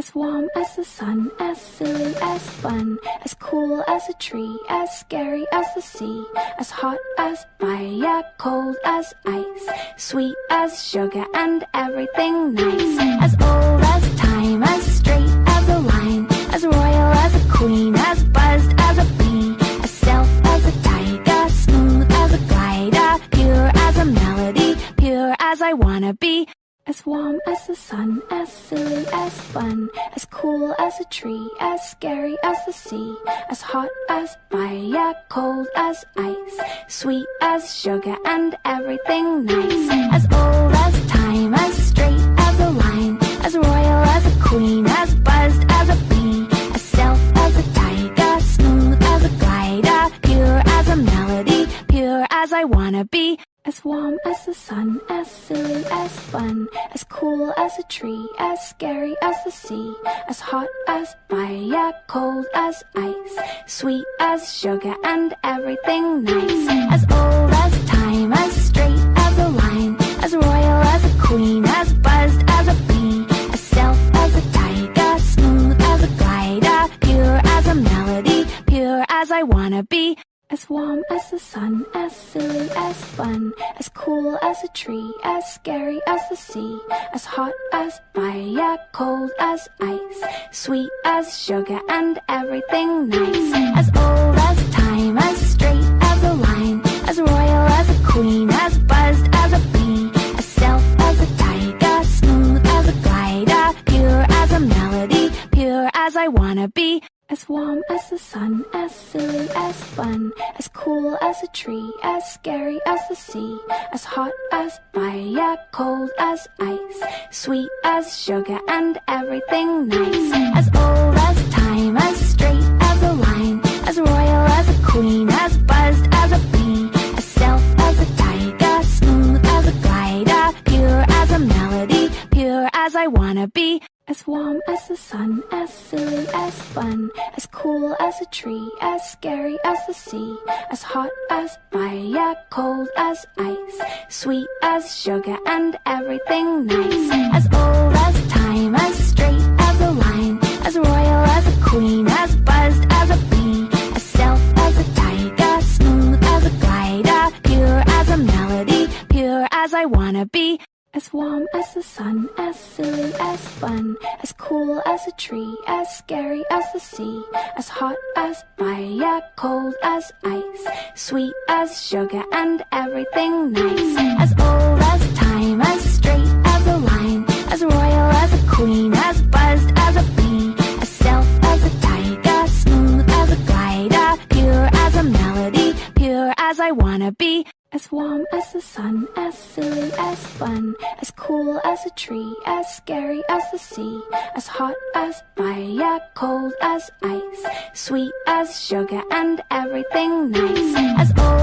As warm as the sun, as silly as fun, as cool as a tree, as scary as the sea, as hot as fire, cold as ice, sweet as sugar and everything nice. As old as time, as straight as a line, as royal as a queen, as buzzed as a bee, as stealth as a tiger, smooth as a glider, pure as a melody, pure as I wanna be. As warm as the sun, as silly as fun, as cool as a tree, as scary as the sea, as hot as fire, cold as ice, sweet as sugar and everything nice. As old as time, as straight as a line, as royal as a queen, as buzzed as a bee, as stealth as a tiger, smooth as a glider, pure as a melody, pure as I wanna be. As warm as the sun, as silly as fun, as cool as a tree, as scary as the sea, as hot as fire, cold as ice, sweet as sugar and everything nice. As old as time, as straight as a line, as royal as a queen, as buzzed as a bee, as stealth as a tiger, smooth as a glider, pure as a melody, pure as I wanna be. As warm as the sun, as silly as fun, as cool as a tree, as scary as the sea, as hot as fire, cold as ice, sweet as sugar and everything nice. As old as time, as straight as a line, as royal as a queen, as buzzed as a bee, as stealth as a tiger, smooth as a glider, pure as a melody, pure as I wanna be. As warm as the sun, as silly as fun, as cool as a tree, as scary as the sea, as hot as fire, cold as ice, sweet as sugar and everything nice. As old as time, as straight as a line, as royal as a queen, as buzzed as a bee, as stealth as a tiger, smooth as a glider, pure as a melody, pure as I wanna be. As warm as the sun, as silly as fun, as cool as a tree, as scary as the sea, as hot as fire, cold as ice, sweet as sugar and everything nice. As old as time, as straight as a line, as royal as a queen, as buzzed as a bee, as stealth as a tiger, smooth as a glider, pure as a melody, pure as I wanna be. As warm as the sun, as silly as fun, as cool as a tree, as scary as the sea, as hot as fire, cold as ice, sweet as sugar and everything nice. As old as time, as straight as a line, as royal as a queen, as buzzed as a bee, as stealth as a tiger, smooth as a glider, pure as a melody, pure as I wanna be. As warm as the sun, as silly as fun, as cool as a tree, as scary as the sea, as hot as fire, cold as ice, sweet as sugar and everything nice. As old as time, as straight as a line, as royal as a queen, as buzzed as a bee, as stealth as a tiger, smooth as a glider, pure as a melody, pure as I wanna be. As warm as the sun, as silly as fun, as cool as a tree, as scary as the sea, as hot as fire, cold as ice, sweet as sugar and everything nice. As old